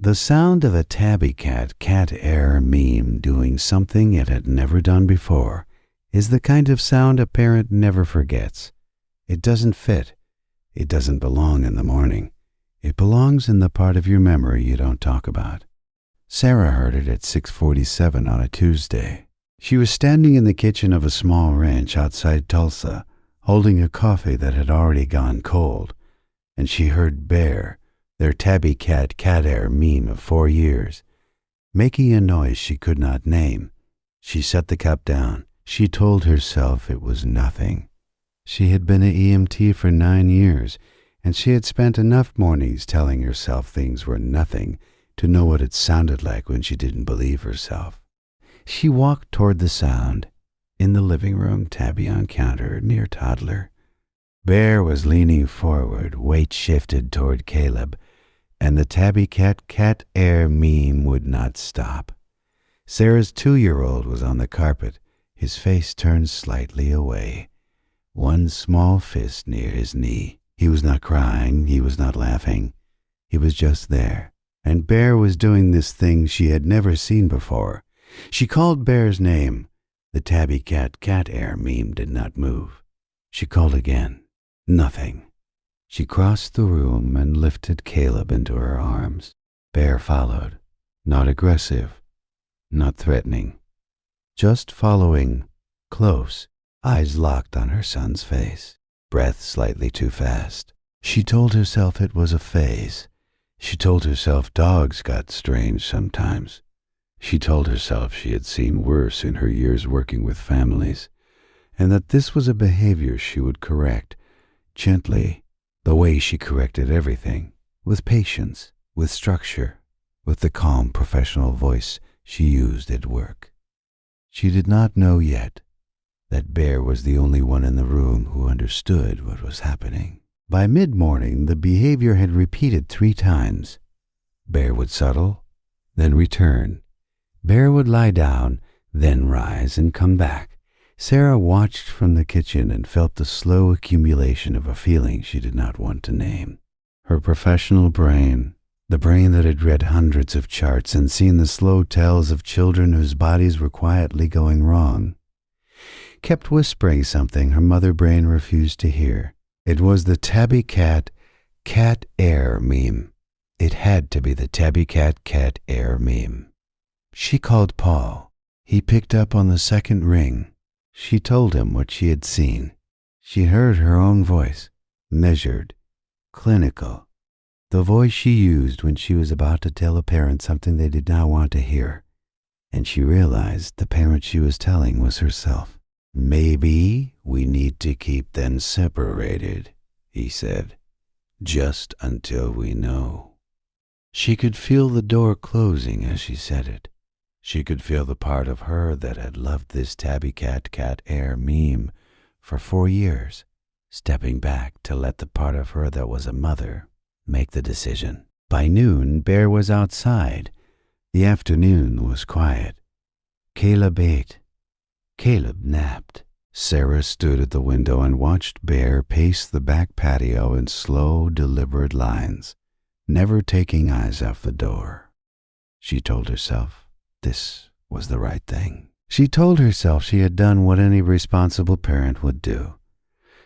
The sound of a tabby cat Heir meme doing something it had never done before is the kind of sound a parent never forgets. It doesn't fit. It doesn't belong in the morning. It belongs in the part of your memory you don't talk about. Sarah heard it at 6:47 on a Tuesday. She was standing in the kitchen of a small ranch outside Tulsa, holding a coffee that had already gone cold, and she heard Bear, their tabby cat Heir meme of 4 years, making a noise she could not name. She set the cup down. She told herself it was nothing. She had been an EMT for 9 years, and she had spent enough mornings telling herself things were nothing to know what it sounded like when she didn't believe herself. She walked toward the sound. In the living room, Tabby encountered near toddler. Bear was leaning forward, weight shifted toward Caleb, and the tabby cat Heir meme would not stop. Sarah's 2-year-old was on the carpet, his face turned slightly away, one small fist near his knee. He was not crying, he was not laughing. He was just there, and Bear was doing this thing she had never seen before. She called Bear's name. The tabby cat Heir meme did not move. She called again. Nothing. She crossed the room and lifted Caleb into her arms. Bear followed, not aggressive, not threatening, just following, close, eyes locked on her son's face, breath slightly too fast. She told herself it was a phase. She told herself dogs got strange sometimes. She told herself she had seen worse in her years working with families, and that this was a behavior she would correct, gently, the way she corrected everything, with patience, with structure, with the calm professional voice she used at work. She did not know yet that Bear was the only one in the room who understood what was happening. By mid-morning, the behavior had repeated 3 times. Bear would settle, then return. Bear would lie down, then rise and come back. Sarah watched from the kitchen and felt the slow accumulation of a feeling she did not want to name. Her professional brain, the brain that had read hundreds of charts and seen the slow tells of children whose bodies were quietly going wrong, kept whispering something her mother brain refused to hear. It was the tabby cat Heir meme. It had to be the tabby cat Heir meme. She called Paul. He picked up on the second ring. She told him what she had seen. She heard her own voice, measured, clinical, the voice she used when she was about to tell a parent something they did not want to hear. And she realized the parent she was telling was herself. "Maybe we need to keep them separated," he said, "just until we know." She could feel the door closing as she said it. She could feel the part of her that had loved this tabby cat Heir meme for 4 years, stepping back to let the part of her that was a mother make the decision. By noon, Bear was outside. The afternoon was quiet. Caleb ate. Caleb napped. Sarah stood at the window and watched Bear pace the back patio in slow, deliberate lines, never taking eyes off the door. She told herself this was the right thing. She told herself she had done what any responsible parent would do.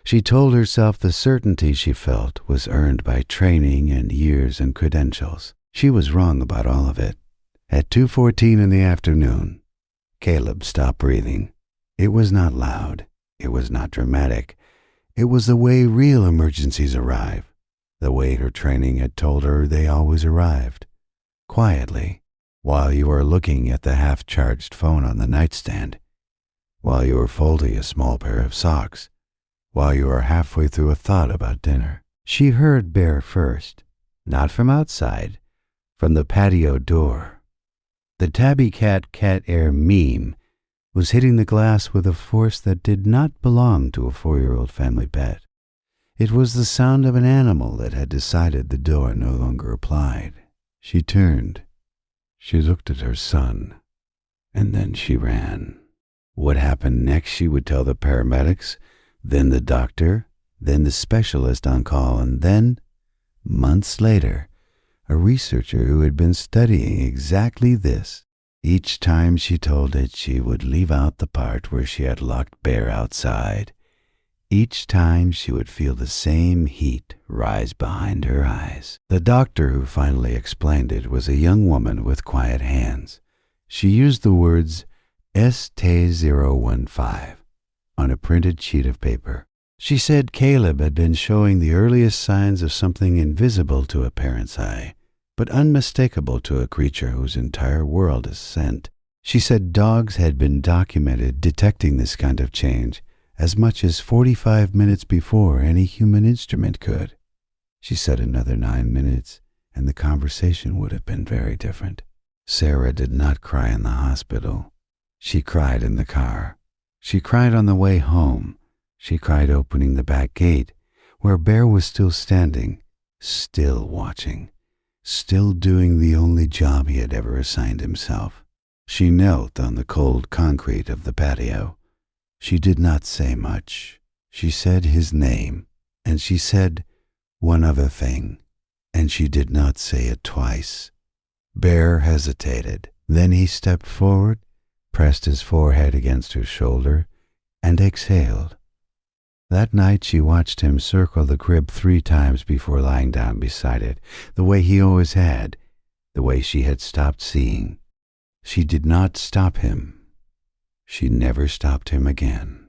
She told herself the certainty she felt was earned by training and years and credentials. She was wrong about all of it. At 2:14 in the afternoon, Caleb stopped breathing. It was not loud. It was not dramatic. It was the way real emergencies arrive, the way her training had told her they always arrived. Quietly, while you are looking at the half-charged phone on the nightstand, while you are folding a small pair of socks, while you are halfway through a thought about dinner. She heard Bear first, not from outside, from the patio door. The tabby cat Heir meme was hitting the glass with a force that did not belong to a 4-year-old family pet. It was the sound of an animal that had decided the door no longer applied. She turned. She looked at her son, and then she ran. What happened next she would tell the paramedics, then the doctor, then the specialist on call, and then, months later, a researcher who had been studying exactly this. Each time she told it, she would leave out the part where she had locked Bear outside. Each time she would feel the same heat rise behind her eyes. The doctor who finally explained it was a young woman with quiet hands. She used the words ST015 on a printed sheet of paper. She said Caleb had been showing the earliest signs of something invisible to a parent's eye, but unmistakable to a creature whose entire world is scent. She said dogs had been documented detecting this kind of change as much as 45 minutes before any human instrument could. She said another 9 minutes, and the conversation would have been very different. Sarah did not cry in the hospital. She cried in the car. She cried on the way home. She cried opening the back gate, where Bear was still standing, still watching, still doing the only job he had ever assigned himself. She knelt on the cold concrete of the patio. She did not say much. She said his name, and she said one other thing, and she did not say it twice. Bear hesitated. Then he stepped forward, pressed his forehead against her shoulder, and exhaled. That night she watched him circle the crib 3 times before lying down beside it, the way he always had, the way she had stopped seeing. She did not stop him. She never stopped him again.